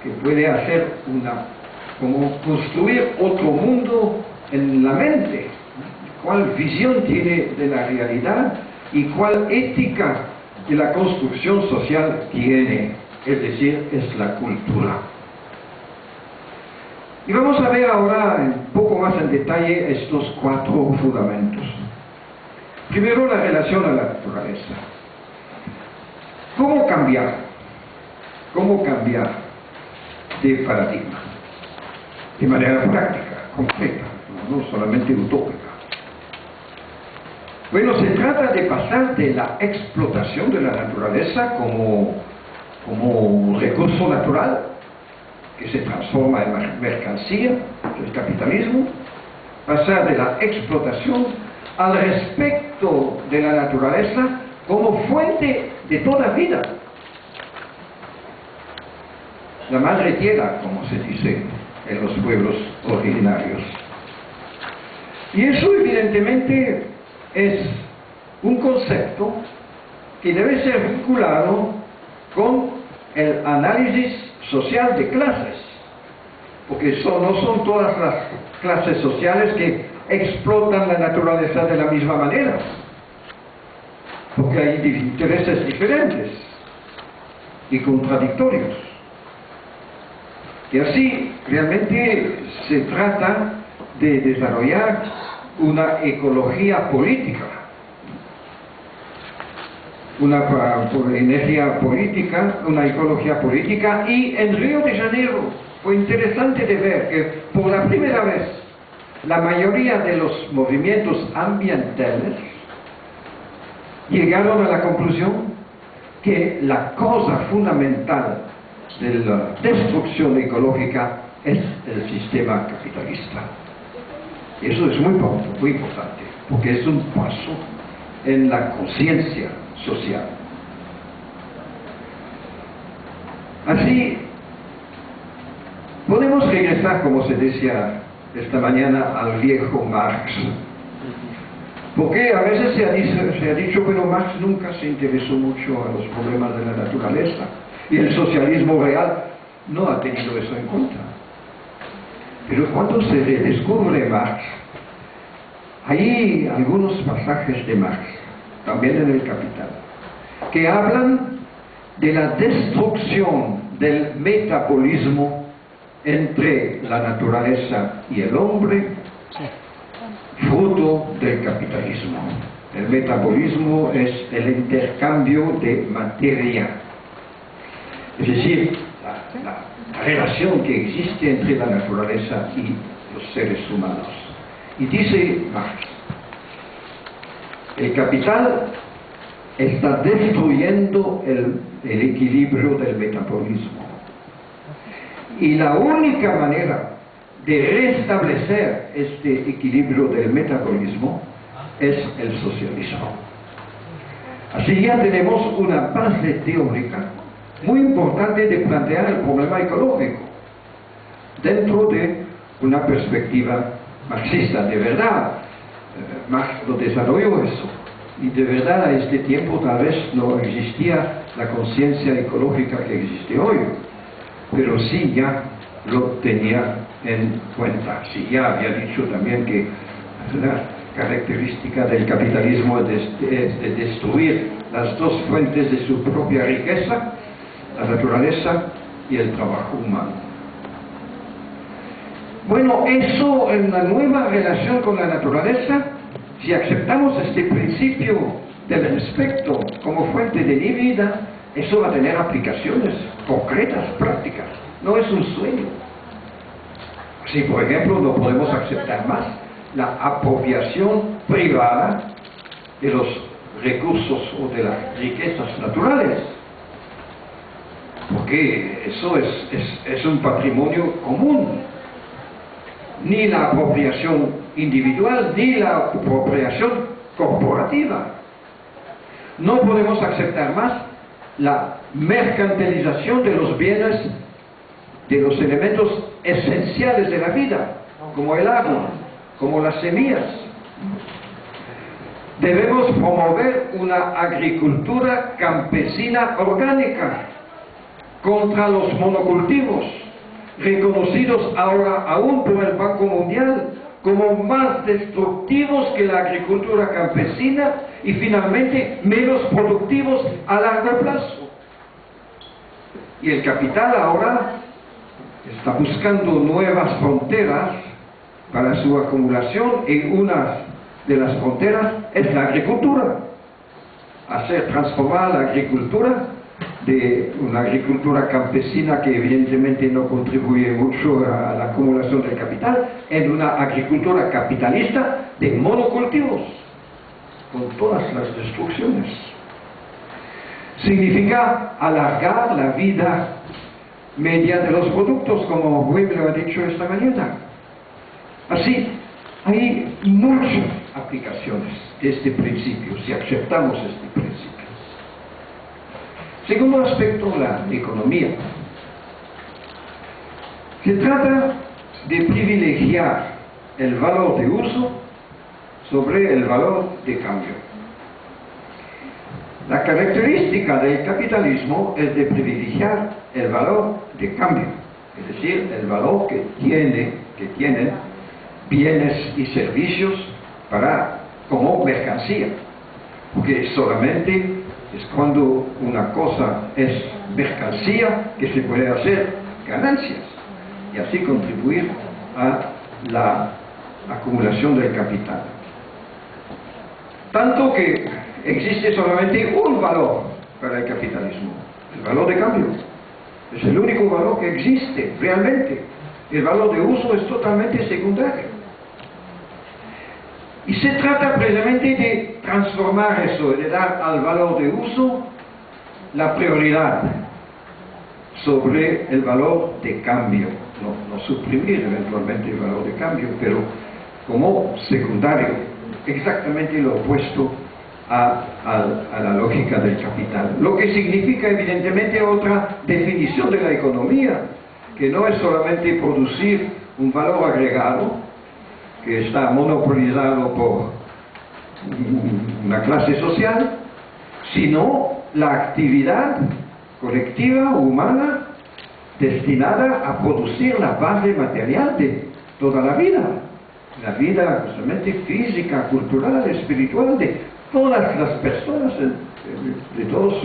que puede hacer como construir otro mundo en la mente, cuál visión tiene de la realidad y cuál ética de la construcción social tiene, es decir, es la cultura. Y vamos a ver ahora un poco más en detalle estos 4 fundamentos. Primero, la relación a la naturaleza. ¿Cómo cambiar? ¿Cómo cambiar de paradigma? De manera práctica, concreta, no solamente utópica. Bueno, se trata de pasar de la explotación de la naturaleza como recurso natural, que se transforma en mercancía, el capitalismo, pasar de la explotación al respeto de la naturaleza como fuente de toda vida. La madre tierra, como se dice en los pueblos originarios. Y eso evidentemente es un concepto que debe ser vinculado con el análisis social de clases, porque no son todas las clases sociales que explotan la naturaleza de la misma manera, porque hay intereses diferentes y contradictorios. Y así realmente se trata de desarrollar una ecología política, una ecología política. Y en Río de Janeiro fue interesante de ver que por la primera vez la mayoría de los movimientos ambientales llegaron a la conclusión que la causa fundamental de la destrucción ecológica es el sistema capitalista. Eso es muy importante, porque es un paso en la conciencia social. Así, podemos regresar, como se decía esta mañana, al viejo Marx. Porque a veces se ha dicho, pero Marx nunca se interesó mucho a los problemas de la naturaleza, y el socialismo real no ha tenido eso en cuenta. Pero cuando se redescubre Marx, hay algunos pasajes de Marx, también en el Capital, que hablan de la destrucción del metabolismo entre la naturaleza y el hombre, fruto del capitalismo. El metabolismo es el intercambio de materia, es decir, la relación que existe entre la naturaleza y los seres humanos. Y dice Marx, el capital está destruyendo el equilibrio del metabolismo. Y la única manera de restablecer este equilibrio del metabolismo es el socialismo. Así ya tenemos una base teórica muy importante de plantear el problema ecológico dentro de una perspectiva marxista. De verdad, Marx lo desarrolló eso, y de verdad a este tiempo tal vez no existía la conciencia ecológica que existe hoy, pero sí ya lo tenía en cuenta. Sí ya había dicho también que la característica del capitalismo es de destruir las dos fuentes de su propia riqueza, la naturaleza y el trabajo humano. Bueno, eso en la nueva relación con la naturaleza, si aceptamos este principio del respeto como fuente de vida, eso va a tener aplicaciones concretas, prácticas. No es un sueño. Si, por ejemplo, no podemos aceptar más la apropiación privada de los recursos o de las riquezas naturales, porque eso es un patrimonio común. Ni la apropiación individual, ni la apropiación corporativa. No podemos aceptar más la mercantilización de los bienes, de los elementos esenciales de la vida, como el agua, como las semillas. Debemos promover una agricultura campesina orgánica, contra los monocultivos, reconocidos ahora aún por el Banco Mundial como más destructivos que la agricultura campesina y finalmente menos productivos a largo plazo. Y el capital ahora está buscando nuevas fronteras para su acumulación, y una de las fronteras es la agricultura. Hacer transformar la agricultura de una agricultura campesina que evidentemente no contribuye mucho a la acumulación del capital, en una agricultura capitalista de monocultivos, con todas las destrucciones. Significa alargar la vida media de los productos, como Wim lo ha dicho esta mañana. Así, hay muchas aplicaciones de este principio, si aceptamos este principio. Segundo aspecto, la economía. Se trata de privilegiar el valor de uso sobre el valor de cambio. La característica del capitalismo es de privilegiar el valor de cambio, es decir, el valor que tienen bienes y servicios como mercancía, porque solamente es cuando una cosa es mercancía que se puede hacer ganancias y así contribuir a la acumulación del capital. Tanto que existe solamente un valor para el capitalismo, el valor de cambio. Es el único valor que existe realmente. El valor de uso es totalmente secundario. Y se trata precisamente de transformar eso, de dar al valor de uso la prioridad sobre el valor de cambio. No suprimir eventualmente el valor de cambio, pero como secundario, exactamente lo opuesto a la lógica del capital. Lo que significa evidentemente otra definición de la economía, que no es solamente producir un valor agregado, que está monopolizado por una clase social, sino la actividad colectiva humana destinada a producir la base material de toda la vida justamente física, cultural, espiritual, de todas las personas, de todos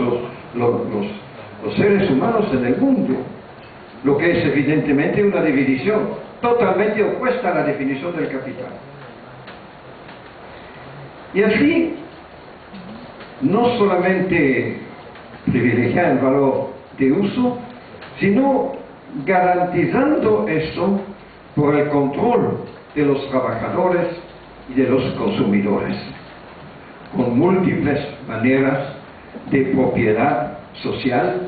los seres humanos en el mundo, lo que es evidentemente una división totalmente opuesta a la definición del capital. Y así, no solamente privilegiar el valor de uso, sino garantizando eso por el control de los trabajadores y de los consumidores, con múltiples maneras de propiedad social,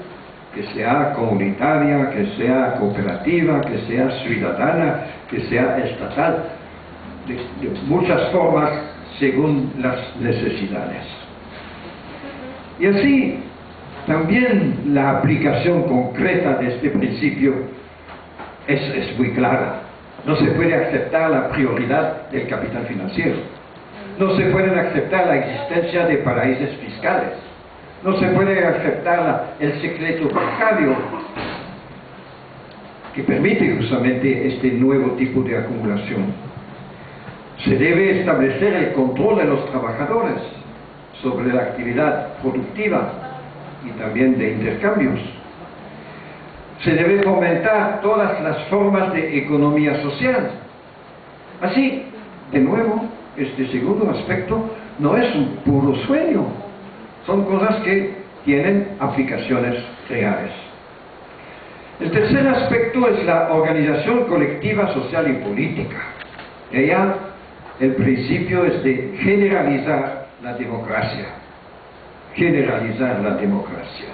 que sea comunitaria, que sea cooperativa, que sea ciudadana, que sea estatal, de muchas formas según las necesidades. Y así, también la aplicación concreta de este principio es muy clara. No se puede aceptar la prioridad del capital financiero. No se puede aceptar la existencia de paraísos fiscales. No se puede aceptar el secreto bancario que permite justamente este nuevo tipo de acumulación. Se debe establecer el control de los trabajadores sobre la actividad productiva y también de intercambios. Se debe fomentar todas las formas de economía social. Así, de nuevo, este segundo aspecto no es un puro sueño. Son cosas que tienen aplicaciones reales. El tercer aspecto es la organización colectiva, social y política. Ella, el principio es de generalizar la democracia. Generalizar la democracia.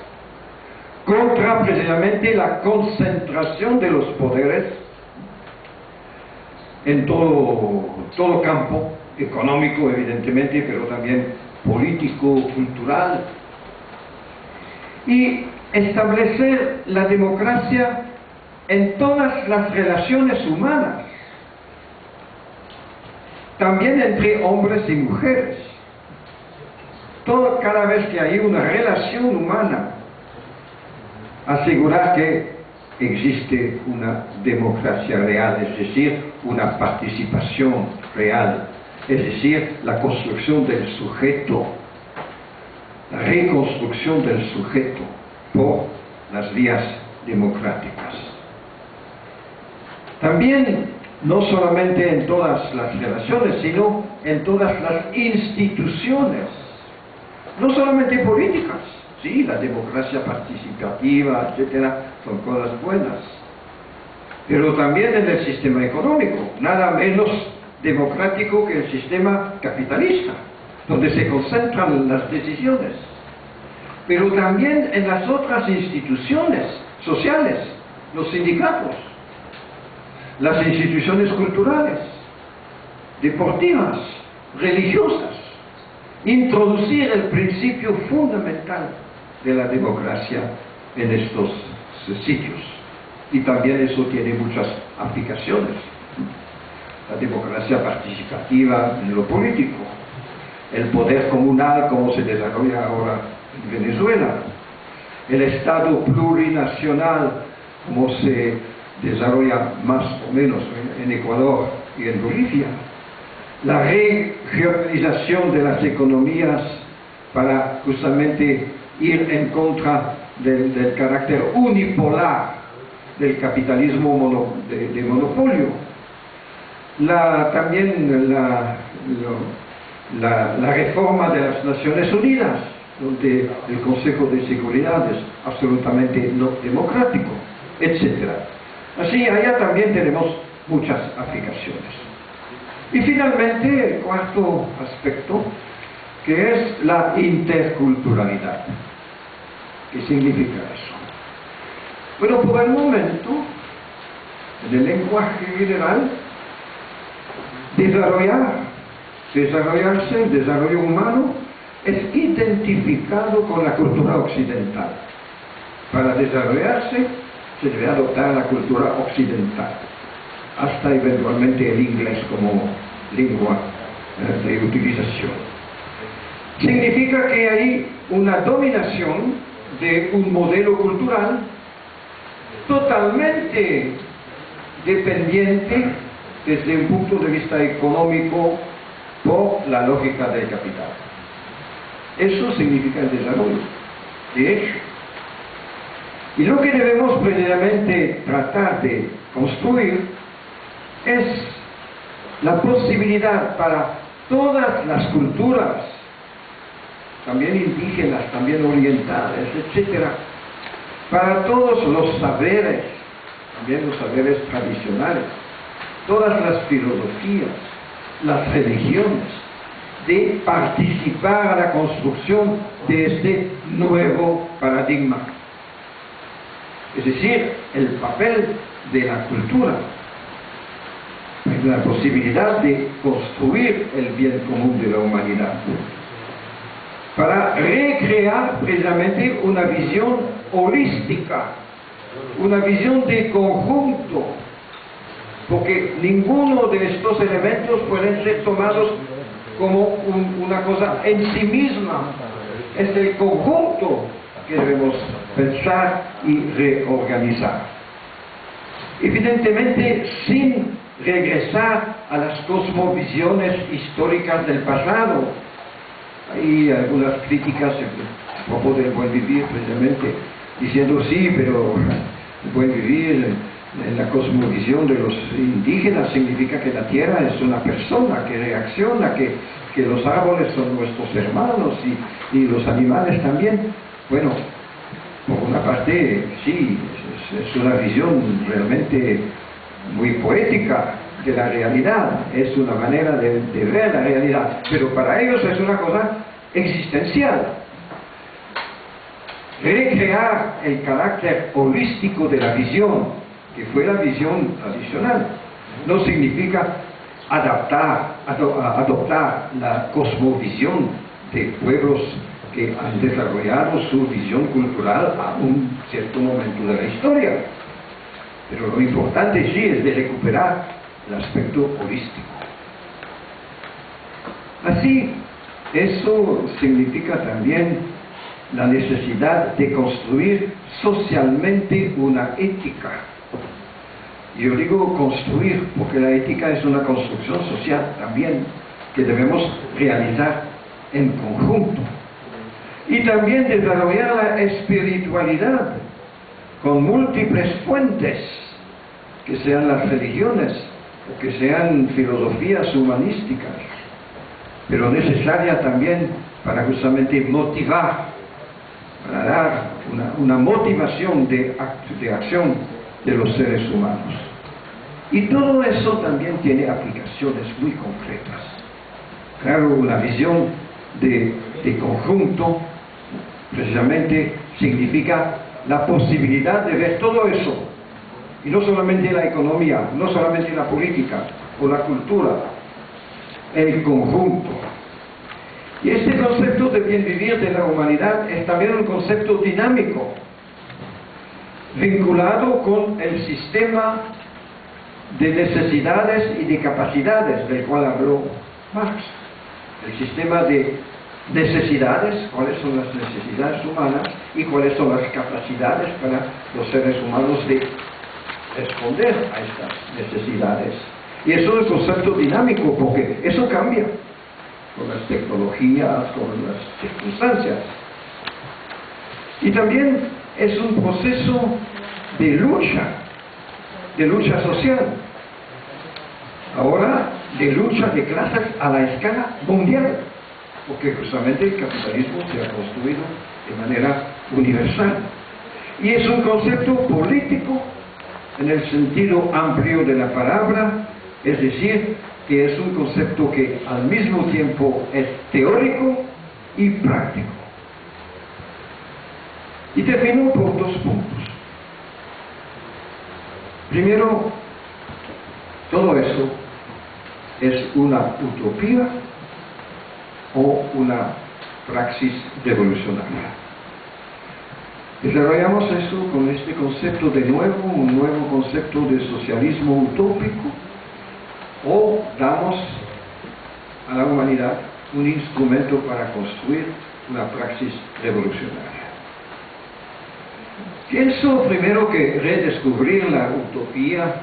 Contra precisamente la concentración de los poderes en todo campo, económico evidentemente, pero también político, cultural, y establecer la democracia en todas las relaciones humanas, también entre hombres y mujeres. Cada vez que hay una relación humana asegurar que existe una democracia real, es decir, una participación real, es decir, la construcción del sujeto, la reconstrucción del sujeto por las vías democráticas. También, no solamente en todas las relaciones, sino en todas las instituciones, no solamente políticas. Sí, la democracia participativa, etcétera, son cosas buenas. Pero también en el sistema económico, nada menos democrático que el sistema capitalista, donde se concentran las decisiones. Pero también en las otras instituciones sociales, los sindicatos, las instituciones culturales, deportivas, religiosas, introducir el principio fundamental de la democracia en estos sitios. Y también eso tiene muchas aplicaciones. La democracia participativa en lo político, el poder comunal como se desarrolla ahora en Venezuela, el Estado plurinacional como se desarrolla más o menos en Ecuador y en Bolivia, la regionalización de las economías para justamente ir en contra del carácter unipolar del capitalismo de monopolio, también la reforma de las Naciones Unidas, donde el Consejo de Seguridad es absolutamente no democrático, etc. Así, allá también tenemos muchas aplicaciones. Y finalmente, el cuarto aspecto, que es la interculturalidad. ¿Qué significa eso? Bueno, por el momento, en el lenguaje general, desarrollarse, el desarrollo humano, es identificado con la cultura occidental. Para desarrollarse, se debe adoptar la cultura occidental, hasta eventualmente el inglés como lengua de utilización. Significa que hay una dominación de un modelo cultural totalmente dependiente desde un punto de vista económico por la lógica del capital. Eso significa el desarrollo, de hecho. Y lo que debemos precisamente tratar de construir es la posibilidad para todas las culturas, también indígenas, también orientales, etcétera, para todos los saberes, también los saberes tradicionales, todas las filosofías, las religiones, de participar a la construcción de este nuevo paradigma. Es decir, el papel de la cultura, la posibilidad de construir el bien común de la humanidad, para recrear precisamente una visión holística, una visión de conjunto, porque ninguno de estos elementos pueden ser tomados como una cosa en sí misma. Es el conjunto que debemos pensar y reorganizar. Evidentemente, sin regresar a las cosmovisiones históricas del pasado. Hay algunas críticas a propósito del buen vivir, precisamente, diciendo sí, pero el buen vivir en la cosmovisión de los indígenas significa que la tierra es una persona que reacciona, que los árboles son nuestros hermanos y los animales también. Bueno, por una parte, sí, es una visión realmente muy poética de la realidad, es una manera de ver la realidad, pero para ellos es una cosa existencial. Recrear el carácter holístico de la visión, que fue la visión tradicional, no significa adoptar la cosmovisión de pueblos que han desarrollado su visión cultural a un cierto momento de la historia. Pero lo importante sí es de recuperar el aspecto holístico. Así, eso significa también la necesidad de construir socialmente una ética. Yo digo construir porque la ética es una construcción social también que debemos realizar en conjunto. Y también desarrollar la espiritualidad con múltiples fuentes, que sean las religiones o que sean filosofías humanísticas, pero necesaria también para justamente motivar, para dar una motivación de acción de los seres humanos. Y todo eso también tiene aplicaciones muy concretas. Claro, una visión de conjunto precisamente significa la posibilidad de ver todo eso, y no solamente la economía, no solamente la política o la cultura, el conjunto. Y este concepto de bien vivir de la humanidad es también un concepto dinámico, vinculado con el sistema de necesidades y de capacidades del cual habló Marx. El sistema de necesidades, cuáles son las necesidades humanas y cuáles son las capacidades para los seres humanos de responder a estas necesidades. Y eso es un concepto dinámico porque eso cambia con las tecnologías, con las circunstancias. Y también es un proceso de lucha social. Ahora, de lucha de clases a la escala mundial, porque justamente el capitalismo se ha construido de manera universal. Y es un concepto político en el sentido amplio de la palabra, es decir, que es un concepto que al mismo tiempo es teórico y práctico. Y termino por 2 puntos. Primero, todo eso es una utopía o una praxis revolucionaria. Desarrollamos eso con este concepto de nuevo, un nuevo concepto de socialismo utópico, o damos a la humanidad un instrumento para construir una praxis revolucionaria. Pienso primero que redescubrir la utopía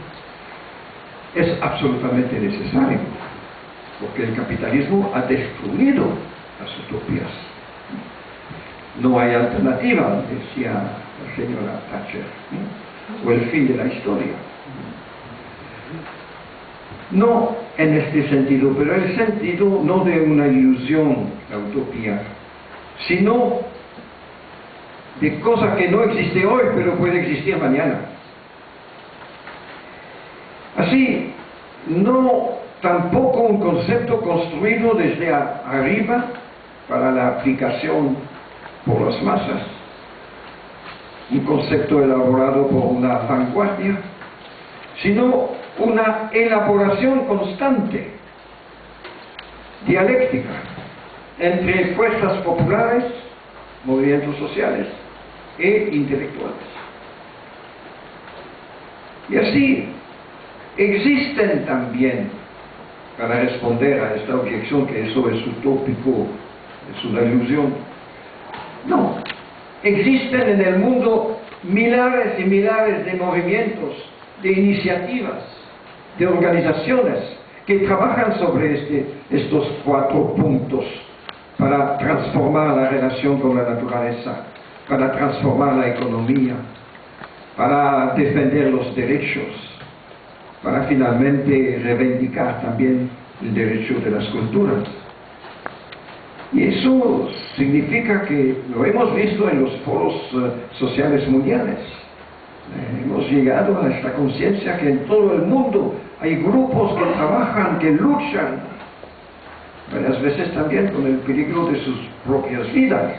es absolutamente necesario, porque el capitalismo ha destruido las utopías. No hay alternativa, decía la señora Thatcher, o el fin de la historia. No en este sentido, pero en el sentido no de una ilusión, la utopía, sino de cosa que no existe hoy, pero puede existir mañana. Así, no tampoco un concepto construido desde arriba para la aplicación por las masas, un concepto elaborado por una vanguardia, sino una elaboración constante, dialéctica, entre fuerzas populares, movimientos sociales e intelectuales. Y así existen también, para responder a esta objeción que eso es utópico, es una ilusión, no, existen en el mundo millares y millares de movimientos, de iniciativas, de organizaciones que trabajan sobre estos 4 puntos para transformar la relación con la naturaleza, para transformar la economía, para defender los derechos, para finalmente reivindicar también el derecho de las culturas. Y eso significa que lo hemos visto en los foros sociales mundiales. Hemos llegado a esta conciencia que en todo el mundo hay grupos que trabajan, que luchan, varias veces también con el peligro de sus propias vidas,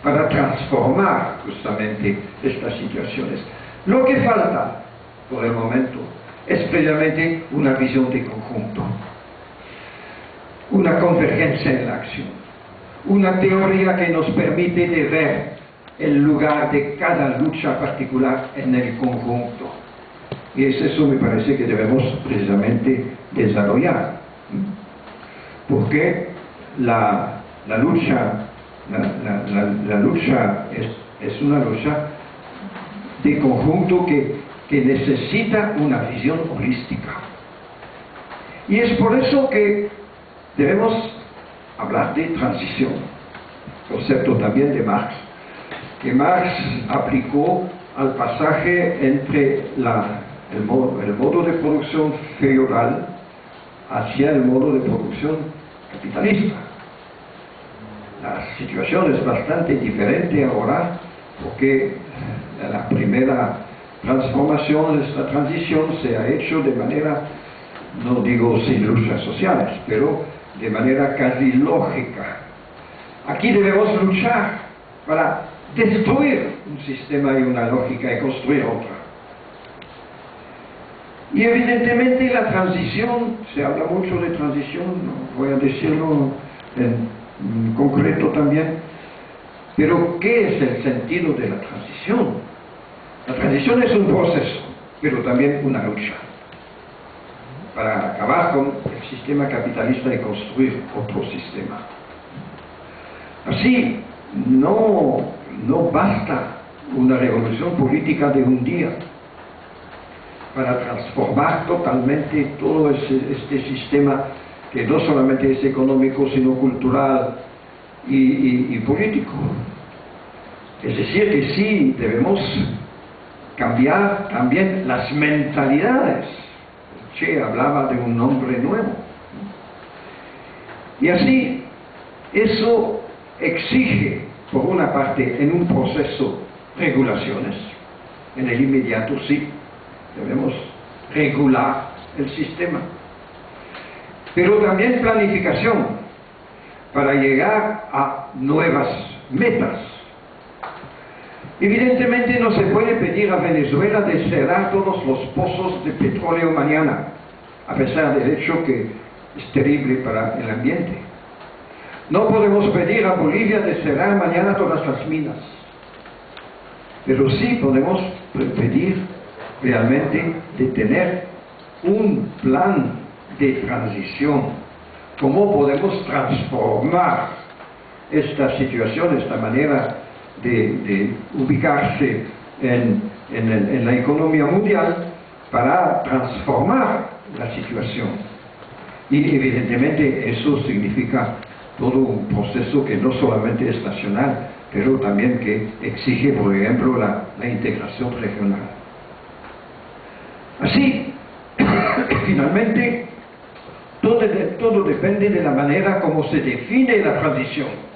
para transformar justamente estas situaciones. Lo que falta, por el momento, es precisamente una visión de conjunto, una convergencia en la acción, una teoría que nos permite de ver el lugar de cada lucha particular en el conjunto. Y es eso, me parece, que debemos precisamente desarrollar. Porque la lucha La lucha es una lucha de conjunto que necesita una visión holística. Y es por eso que debemos hablar de transición, concepto también de Marx, que Marx aplicó al pasaje entre el modo de producción feudal hacia el modo de producción capitalista. La situación es bastante diferente ahora, porque la primera transformación, esta transición, se ha hecho de manera, no digo sin luchas sociales, pero de manera casi lógica. Aquí debemos luchar para destruir un sistema y una lógica y construir otra. Y evidentemente la transición, se habla mucho de transición, no voy a decirlo en concreto también, pero ¿qué es el sentido de la transición? La transición es un proceso, pero también una lucha para acabar con el sistema capitalista y construir otro sistema. Así, no basta una revolución política de un día para transformar totalmente todo este sistema que no solamente es económico, sino cultural y político. Es decir, que sí debemos cambiar también las mentalidades. Che hablaba de un hombre nuevo. Y así, eso exige, por una parte, en un proceso, regulaciones. En el inmediato, sí, debemos regular el sistema. Pero también planificación para llegar a nuevas metas. Evidentemente no se puede pedir a Venezuela de cerrar todos los pozos de petróleo mañana, a pesar del hecho que es terrible para el ambiente. No podemos pedir a Bolivia de cerrar mañana todas las minas, pero sí podemos pedir realmente de tener un plan de transición. ¿Cómo podemos transformar esta situación, esta manera de ubicarse en la economía mundial para transformar la situación? Y evidentemente eso significa todo un proceso que no solamente es nacional, pero también que exige, por ejemplo, la integración regional. Así, finalmente, todo depende de la manera como se define la transición.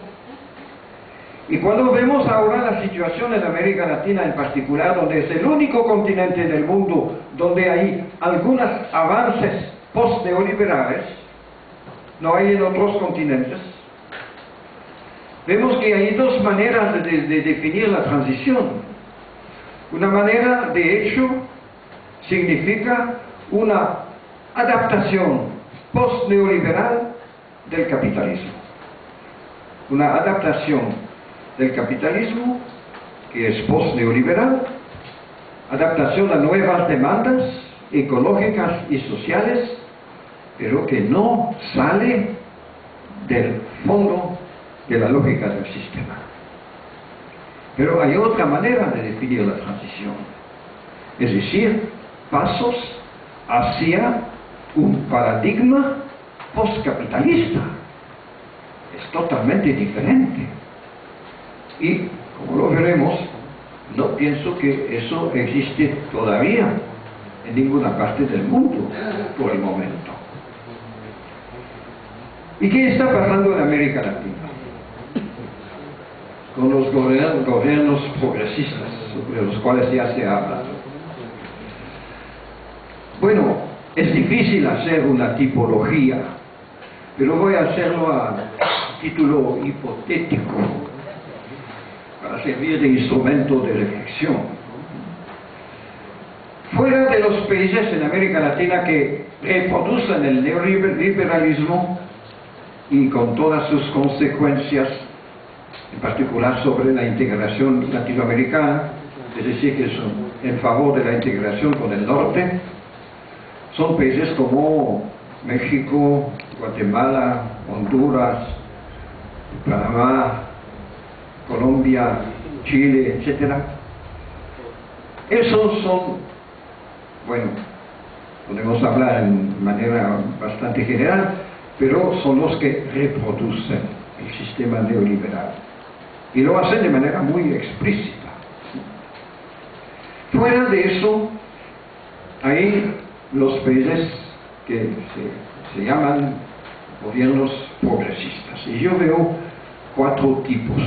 Y cuando vemos ahora la situación en América Latina en particular, donde es el único continente del mundo donde hay algunos avances post-neoliberales, no hay en otros continentes, vemos que hay dos maneras de definir la transición. Una manera, de hecho, significa una adaptación post-neoliberal del capitalismo. Una adaptación del capitalismo que es post-neoliberal, adaptación a nuevas demandas ecológicas y sociales, pero que no sale del fondo de la lógica del sistema. Pero hay otra manera de definir la transición, es decir, pasos hacia un paradigma postcapitalista. Es totalmente diferente. Y, como lo veremos, no pienso que eso existe todavía en ninguna parte del mundo por el momento. ¿Y qué está pasando en América Latina? Con los gobiernos progresistas, sobre los cuales ya se habla. Bueno, es difícil hacer una tipología, pero voy a hacerlo a título hipotético, para servir de instrumento de reflexión. Fuera de los países en América Latina que reproducen el neoliberalismo y con todas sus consecuencias, en particular sobre la integración latinoamericana, es decir, que son en favor de la integración con el norte, son países como México, Guatemala, Honduras, Panamá, Colombia, Chile, etc. Esos son, bueno, podemos hablar en manera bastante general, pero son los que reproducen el sistema neoliberal. Y lo hacen de manera muy explícita. Fuera de eso, hay los países que se llaman gobiernos progresistas. Y yo veo 4 tipos.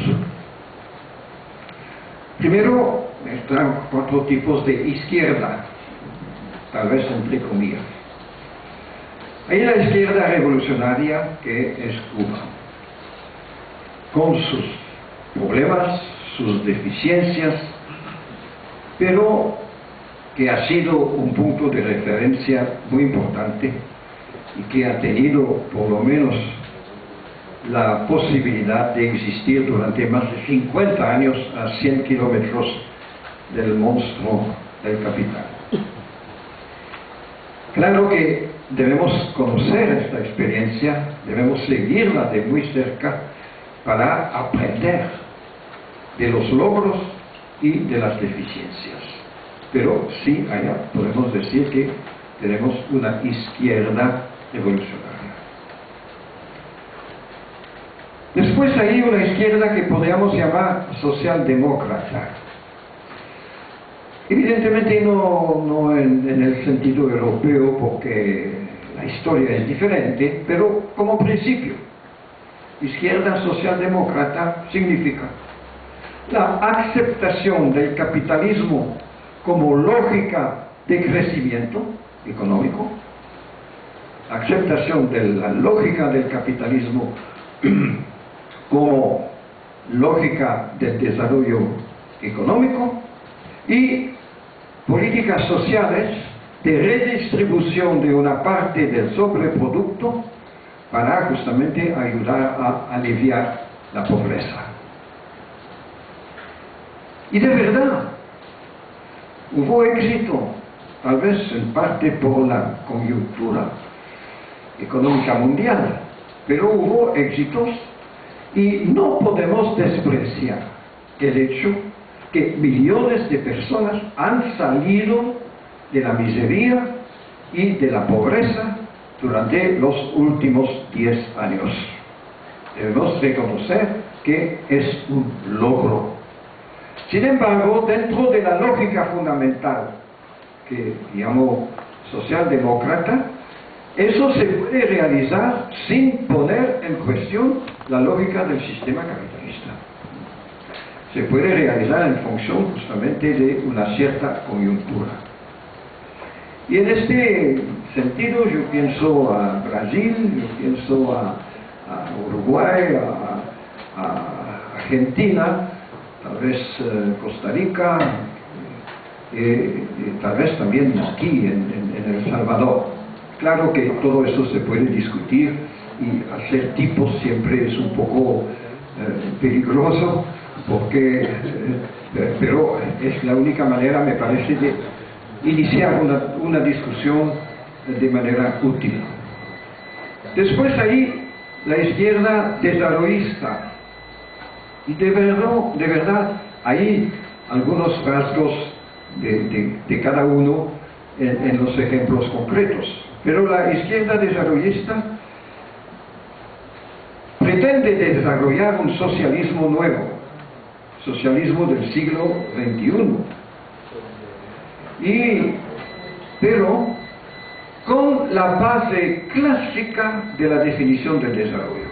Primero, están 4 tipos de izquierda, tal vez entre comillas. Hay la izquierda revolucionaria, que es Cuba, con sus problemas, sus deficiencias, pero que ha sido un punto de referencia muy importante y que ha tenido por lo menos la posibilidad de existir durante más de 50 años a 100 kilómetros del monstruo del capital. Claro que debemos conocer esta experiencia, debemos seguirla de muy cerca para aprender de los logros y de las deficiencias. Pero sí, allá podemos decir que tenemos una izquierda revolucionaria. Después hay una izquierda que podríamos llamar socialdemócrata. Evidentemente no en el sentido europeo, porque la historia es diferente, pero como principio, izquierda socialdemócrata significa la aceptación del capitalismo como lógica de crecimiento económico, aceptación de la lógica del capitalismo como lógica del desarrollo económico y políticas sociales de redistribución de una parte del sobreproducto para justamente ayudar a aliviar la pobreza. Y de verdad, hubo éxito, tal vez en parte por la coyuntura económica mundial, pero hubo éxitos y no podemos despreciar el hecho que millones de personas han salido de la miseria y de la pobreza durante los últimos 10 años. Debemos reconocer que es un logro. Sin embargo, dentro de la lógica fundamental que llamo socialdemócrata, eso se puede realizar sin poner en cuestión la lógica del sistema capitalista. Se puede realizar en función justamente de una cierta coyuntura. Y en este sentido yo pienso a Brasil, yo pienso a Uruguay, a Argentina, tal vez Costa Rica, tal vez también aquí en El Salvador. Claro que todo eso se puede discutir y hacer tipos siempre es un poco peligroso, porque, pero es la única manera, me parece, de iniciar una discusión de manera útil. Después hay la izquierda desarrollista, y de verdad hay algunos rasgos de cada uno en los ejemplos concretos. Pero la izquierda desarrollista pretende desarrollar un socialismo nuevo, socialismo del siglo XXI, pero con la base clásica de la definición del desarrollo,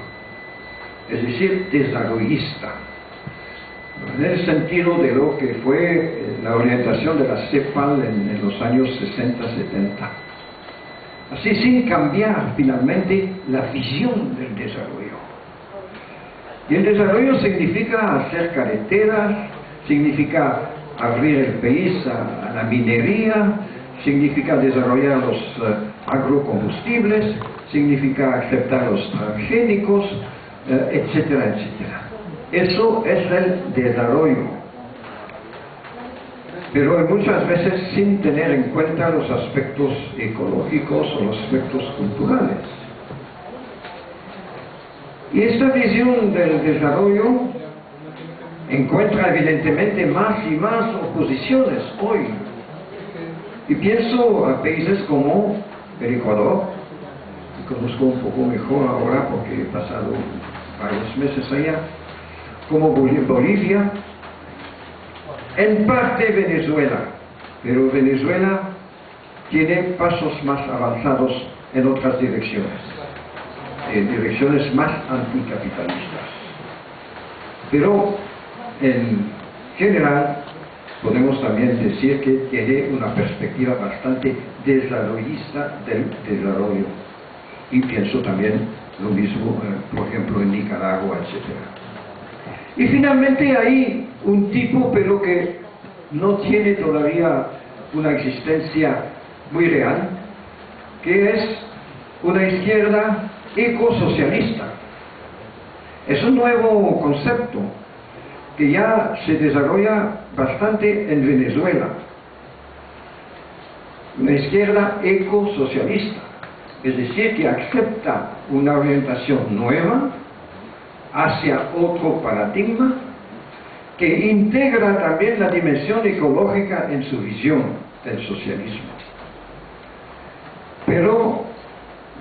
es decir, desarrollista, en el sentido de lo que fue la orientación de la CEPAL en los años 60-70. Así, sin cambiar finalmente la visión del desarrollo. Y el desarrollo significa hacer carreteras, significa abrir el país a la minería, significa desarrollar los agrocombustibles, significa aceptar los transgénicos, etcétera, etcétera. Eso es el desarrollo. Pero muchas veces sin tener en cuenta los aspectos ecológicos o los aspectos culturales. Y esta visión del desarrollo encuentra evidentemente más y más oposiciones hoy. Y pienso a países como el Ecuador, que conozco un poco mejor ahora porque he pasado varios meses allá, como Bolivia, en parte Venezuela, pero Venezuela tiene pasos más avanzados en otras direcciones, en direcciones más anticapitalistas. Pero en general podemos también decir que tiene una perspectiva bastante desarrollista del desarrollo. Y pienso también lo mismo, por ejemplo, en Nicaragua, etc. Y finalmente hay un tipo, pero que no tiene todavía una existencia muy real, que es una izquierda ecosocialista. Es un nuevo concepto que ya se desarrolla bastante en Venezuela. Una izquierda ecosocialista, es decir, que acepta una orientación nueva hacia otro paradigma, que integra también la dimensión ecológica en su visión del socialismo. Pero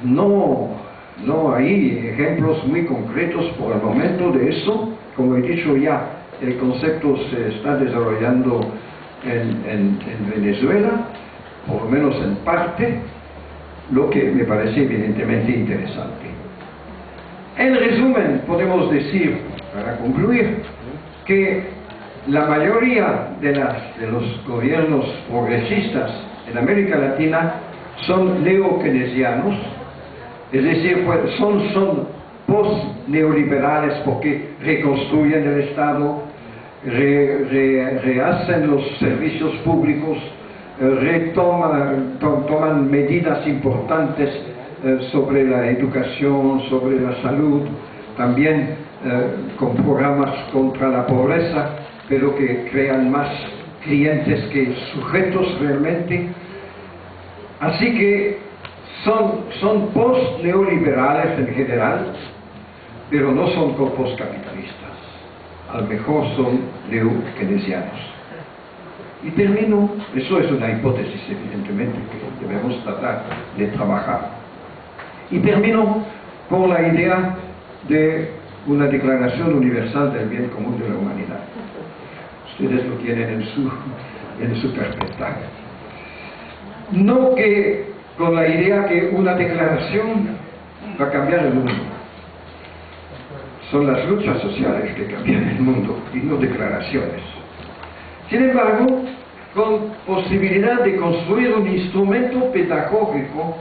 no hay ejemplos muy concretos por el momento de eso. Como he dicho ya, el concepto se está desarrollando en Venezuela, por lo menos en parte, lo que me parece evidentemente interesante. En resumen, podemos decir, para concluir, que la mayoría de los gobiernos progresistas en América Latina son neo-keynesianos, es decir, pues son post-neoliberales porque reconstruyen el Estado, rehacen los servicios públicos, toman medidas importantes sobre la educación, sobre la salud, también con programas contra la pobreza, pero que crean más clientes que sujetos realmente. Así que son post-neoliberales en general, pero no son post-capitalistas. A lo mejor son neo-keynesianos. Y termino, eso es una hipótesis evidentemente que debemos tratar de trabajar. Y termino con la idea de una declaración universal del bien común de la humanidad. Ustedes lo tienen en su carpeta. No que con la idea que una declaración va a cambiar el mundo. Son las luchas sociales que cambian el mundo y no declaraciones. Sin embargo, con posibilidad de construir un instrumento pedagógico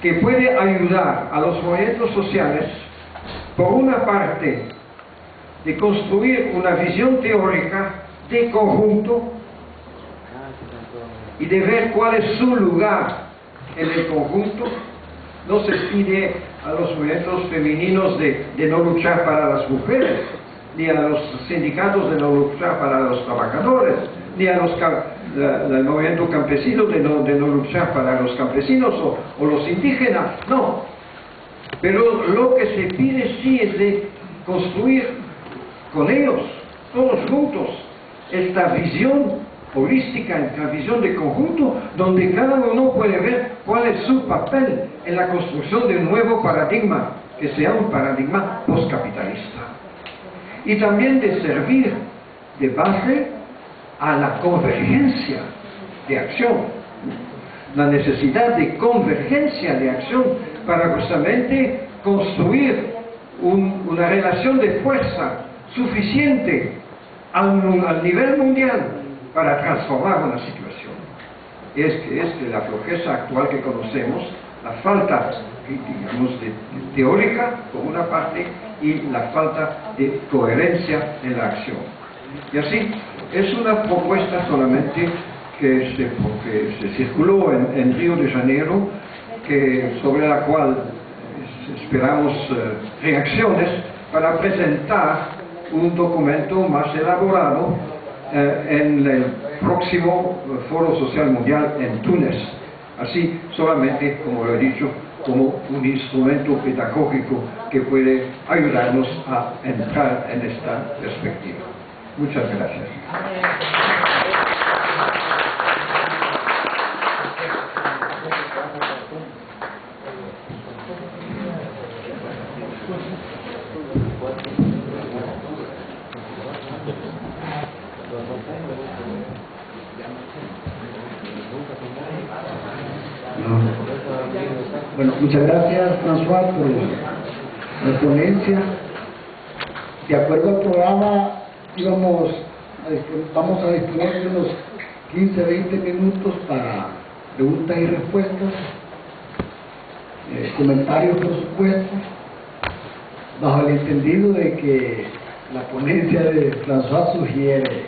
que puede ayudar a los movimientos sociales, por una parte, de construir una visión teórica de conjunto y de ver cuál es su lugar en el conjunto. No se pide a los movimientos femeninos de no luchar para las mujeres, ni a los sindicatos de no luchar para los trabajadores, ni al movimiento campesino de no luchar para los campesinos o los indígenas, no. Pero lo que se pide sí es de construir con ellos, todos juntos, esta visión holística, esta visión de conjunto, donde cada uno puede ver cuál es su papel en la construcción de un nuevo paradigma, que sea un paradigma postcapitalista. Y también de servir de base a la convergencia de acción, la necesidad de convergencia de acción para justamente construir una relación de fuerza suficiente al nivel mundial para transformar una situación. Es que la flojeza actual que conocemos, la falta, digamos, de teórica por una parte y la falta de coherencia en la acción. Y así, es una propuesta solamente que se circuló en Río de Janeiro, sobre la cual esperamos reacciones para presentar un documento más elaborado en el próximo Foro Social Mundial en Túnez así solamente, como lo he dicho, como un instrumento pedagógico que puede ayudarnos a entrar en esta perspectiva. Muchas gracias. Bueno, muchas gracias, François, por la ponencia. De acuerdo al programa, vamos a disponer de unos 15-20 minutos para preguntas y respuestas, comentarios, por supuesto, bajo el entendido de que la ponencia de François sugiere